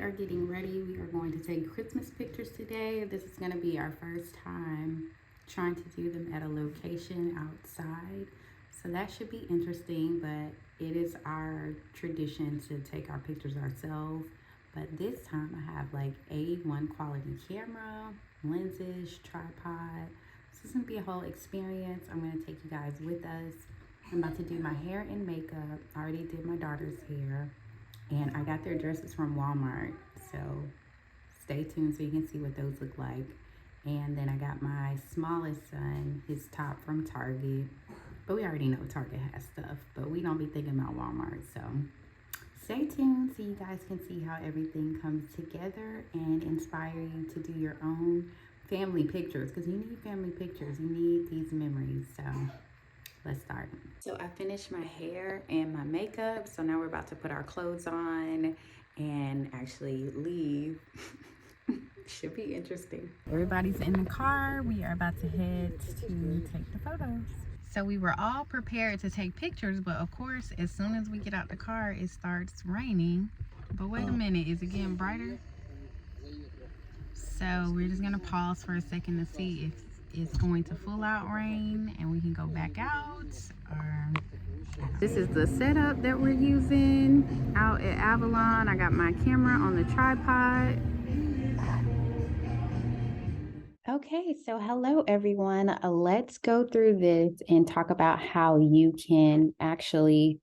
are getting ready. We are going to take Christmas pictures today. This is going to be our first time trying to do them at a location outside. So that should be interesting, but it is our tradition to take our pictures ourselves. But this time I have like A1 quality camera, lenses, tripod. So this is going to be a whole experience. I'm going to take you guys with us. I'm about to do my hair and makeup. I already did my daughter's hair. And I got their dresses from Walmart, so stay tuned so you can see what those look like. And then I got my smallest son, his top from Target. But we already know Target has stuff, but we don't be thinking about Walmart. So stay tuned so you guys can see how everything comes together and inspire you to do your own family pictures, because you need family pictures. You need these memories. So let's start. So I finished my hair and my makeup. So now we're about to put our clothes on and actually leave. Should be interesting. Everybody's in the car. We are about to head to take the photos. So we were all prepared to take pictures, but of course, as soon as we get out the car, it starts raining. But wait a minute, is it getting brighter? So we're just gonna pause for a second to see if it's going to full out rain and we can go back out. Or this is the setup that we're using out at Avalon. I got my camera on the tripod. Okay, so hello everyone. Let's go through this and talk about how you can actually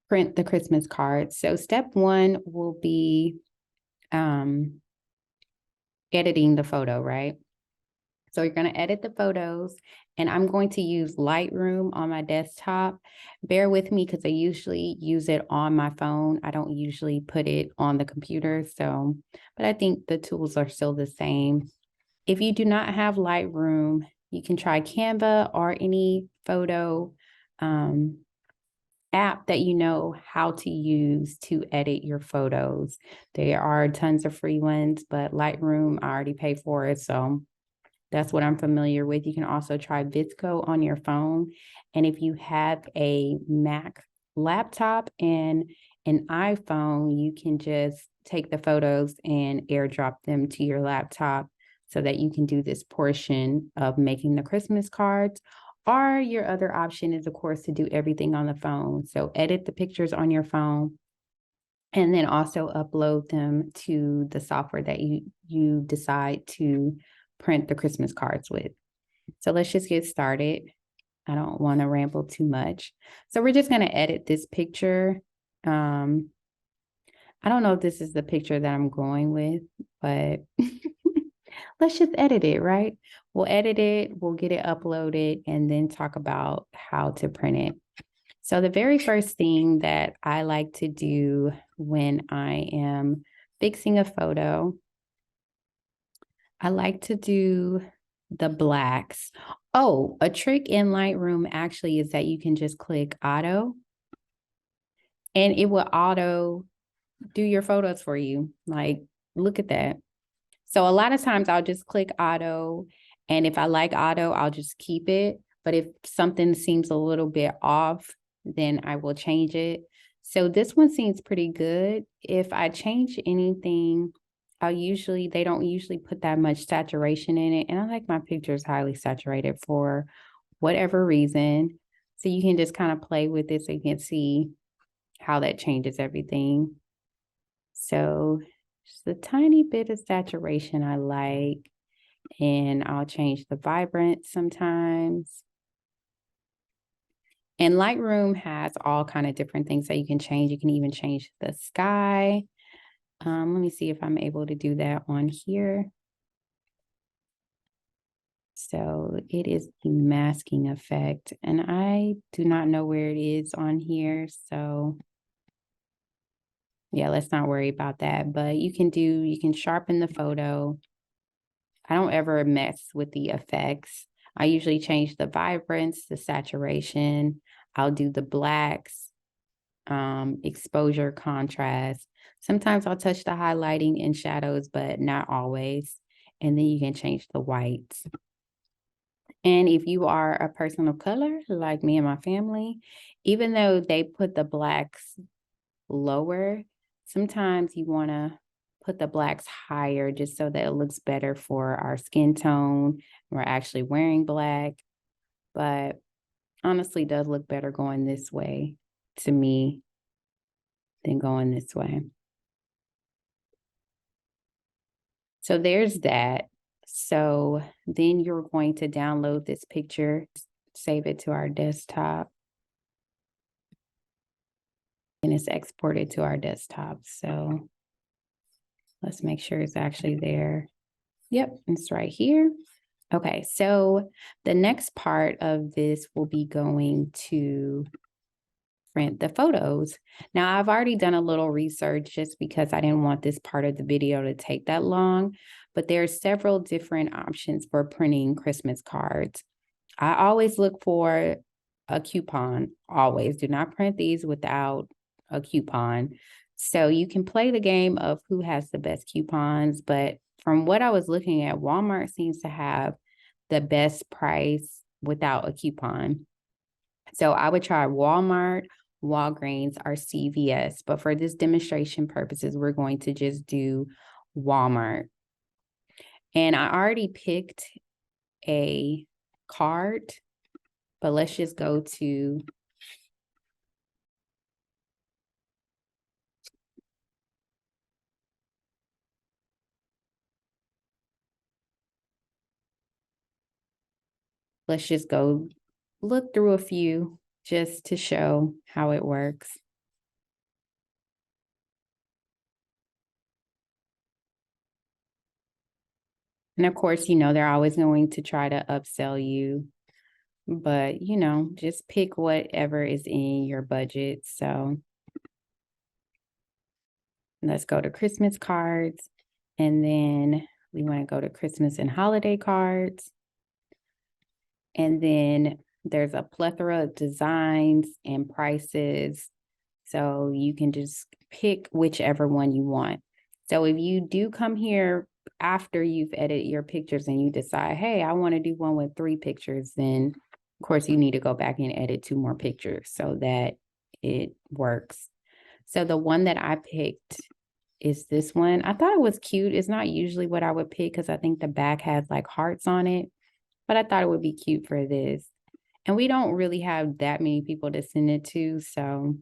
print the Christmas cards. So step one will be editing the photo, right? So you're going to edit the photos, and I'm going to use Lightroom on my desktop. Bear with me because I usually use it on my phone. I don't usually put it on the computer. So, but I think the tools are still the same. If you do not have Lightroom, you can try Canva or any photo app that you know how to use to edit your photos. There are tons of free ones, but Lightroom, I already paid for it. So that's what I'm familiar with. You can also try VSCO on your phone. And if you have a Mac laptop and an iPhone, you can just take the photos and airdrop them to your laptop so that you can do this portion of making the Christmas cards. Or your other option is, of course, to do everything on the phone. So edit the pictures on your phone and then also upload them to the software that you decide to print the Christmas cards with. So let's just get started. I don't want to ramble too much. So we're just going to edit this picture. I don't know if this is the picture that I'm going with, but let's just edit it, right? We'll edit it, we'll get it uploaded, and then talk about how to print it. So the very first thing that I like to do when I am fixing a photo, I like to do the blacks. Oh, a trick in Lightroom actually is that you can just click auto and it will auto do your photos for you. Like, look at that. So a lot of times I'll just click auto, and if I like auto, I'll just keep it. But if something seems a little bit off, then I will change it. So this one seems pretty good. If I change anything, they don't usually put that much saturation in it. And I like my pictures highly saturated for whatever reason. So you can just kind of play with it so you can see how that changes everything. So just a tiny bit of saturation I like, and I'll change the vibrance sometimes. And Lightroom has all kind of different things that you can change. You can even change the sky. Let me see if I'm able to do that on here. So it is the masking effect, and I do not know where it is on here. So yeah, let's not worry about that. But you can sharpen the photo. I don't ever mess with the effects. I usually change the vibrance, the saturation. I'll do the blacks, exposure, contrast. Sometimes I'll touch the highlighting and shadows, but not always. And then you can change the whites. And if you are a person of color, like me and my family, even though they put the blacks lower, sometimes you want to put the blacks higher just so that it looks better for our skin tone. We're actually wearing black, but honestly it does look better going this way to me than going this way. So there's that. So then you're going to download this picture, save it to our desktop, and it's exported to our desktop. So let's make sure it's actually there. Yep, it's right here. Okay, so the next part of this will be going to print the photos. Now, I've already done a little research just because I didn't want this part of the video to take that long, but there are several different options for printing Christmas cards. I always look for a coupon, always. Do not print these without a coupon. So you can play the game of who has the best coupons, but from what I was looking at, Walmart seems to have the best price without a coupon. So I would try Walmart, Walgreens, or CVS. But for this demonstration purposes, we're going to just do Walmart. And I already picked a card, but let's just go to let's just go look through a few just to show how it works. And of course, they're always going to try to upsell you, but just pick whatever is in your budget. So let's go to Christmas cards, and then we want to go to Christmas and holiday cards. And then there's a plethora of designs and prices. So you can just pick whichever one you want. So if you do come here after you've edited your pictures and you decide, hey, I want to do one with 3 pictures, then of course you need to go back and edit 2 more pictures so that it works. So the one that I picked is this one. I thought it was cute. It's not usually what I would pick because I think the back has like hearts on it, but I thought it would be cute for this. And we don't really have that many people to send it to, so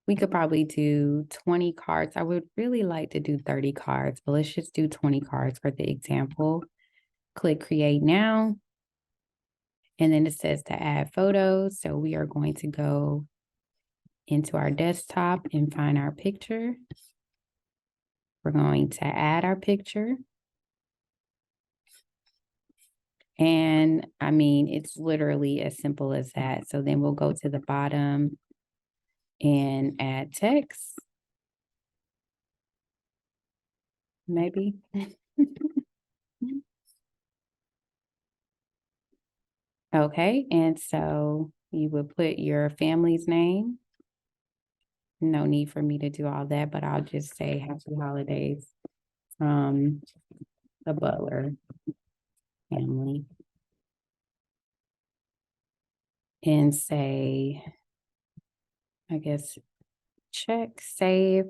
we could probably do 20 cards. I would really like to do 30 cards, but let's just do 20 cards for the example. Click create now. And then it says to add photos. So we are going to go into our desktop and find our picture. We're going to add our picture. And I mean, it's literally as simple as that. So then we'll go to the bottom and add text. Maybe. Okay, and so you would put your family's name. No need for me to do all that, but I'll just say happy holidays from the Butler family. And say, I guess, check, save,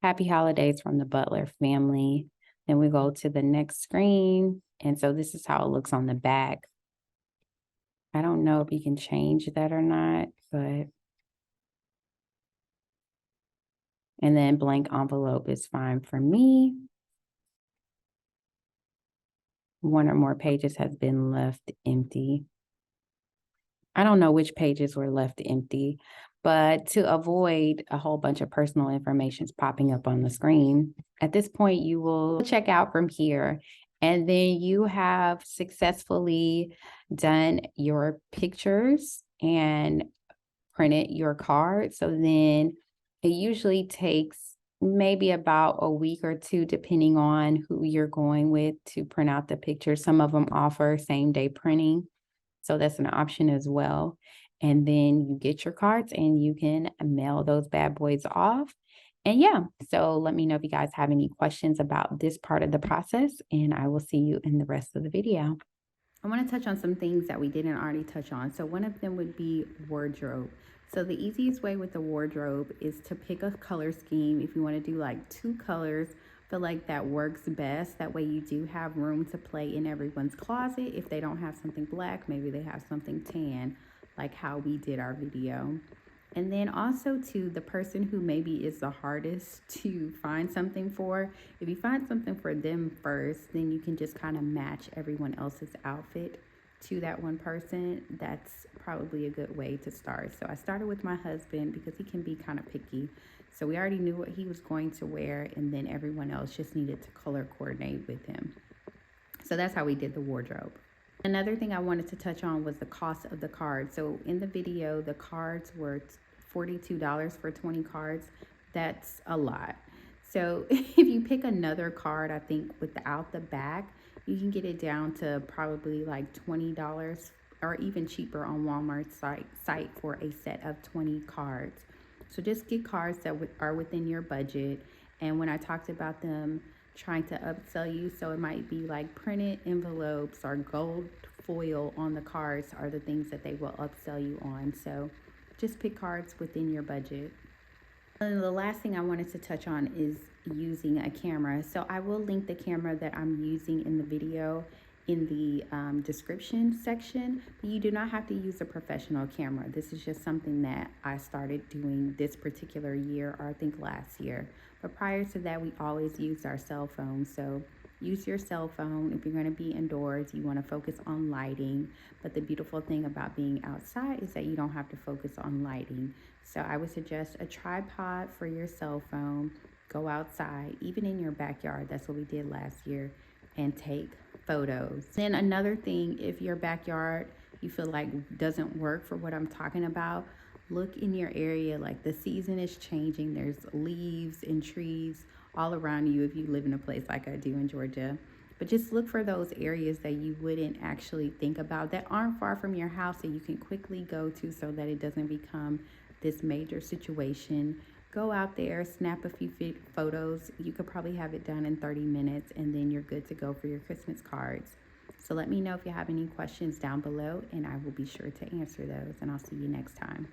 happy holidays from the Butler family. Then we go to the next screen. And so this is how it looks on the back. I don't know if you can change that or not, but. And then blank envelope is fine for me. 1 or more pages has been left empty. I don't know which pages were left empty, but to avoid a whole bunch of personal information popping up on the screen, at this point, you will check out from here. And then you have successfully done your pictures and printed your card. So then it usually takes maybe about a week or 2, depending on who you're going with, to print out the picture. Some of them offer same-day printing, so that's an option as well. And then you get your cards and you can mail those bad boys off. And yeah, so let me know if you guys have any questions about this part of the process, and I will see you in the rest of the video. I want to touch on some things that we didn't already touch on. So one of them would be wardrobe. So the easiest way with the wardrobe is to pick a color scheme. If you want to do like 2 colors, feel like that works best. That way you do have room to play in everyone's closet. If they don't have something black, maybe they have something tan, like how we did our video. And then also to the person who maybe is the hardest to find something for, if you find something for them first, then you can just kind of match everyone else's outfit to that one person. That's probably a good way to start. So I started with my husband because he can be kind of picky. So we already knew what he was going to wear, and then everyone else just needed to color coordinate with him. So that's how we did the wardrobe. Another thing I wanted to touch on was the cost of the cards. So in the video, the cards were $42 for 20 cards. That's a lot. So if you pick another card, I think without the back, you can get it down to probably like $20 or even cheaper on Walmart's site for a set of 20 cards. So just get cards that are within your budget. And when I talked about them trying to upsell you, so it might be like printed envelopes or gold foil on the cards are the things that they will upsell you on. So just pick cards within your budget. And the last thing I wanted to touch on is using a camera. So I will link the camera that I'm using in the video in the description section. But you do not have to use a professional camera. This is just something that I started doing this particular year, or I think last year. But prior to that, we always used our cell phone. So use your cell phone. If you're going to be indoors, you want to focus on lighting. But the beautiful thing about being outside is that you don't have to focus on lighting. So I would suggest a tripod for your cell phone. Go outside, even in your backyard. That's what we did last year, and take photos. Then another thing, if your backyard you feel like doesn't work for what I'm talking about, look in your area. Like the season is changing. There's leaves and trees all around you if you live in a place like I do in Georgia. But just look for those areas that you wouldn't actually think about, that aren't far from your house, that you can quickly go to so that it doesn't become this major situation. Go out there, snap a few photos. You could probably have it done in 30 minutes, and then you're good to go for your Christmas cards. So let me know if you have any questions down below, and I will be sure to answer those, and I'll see you next time.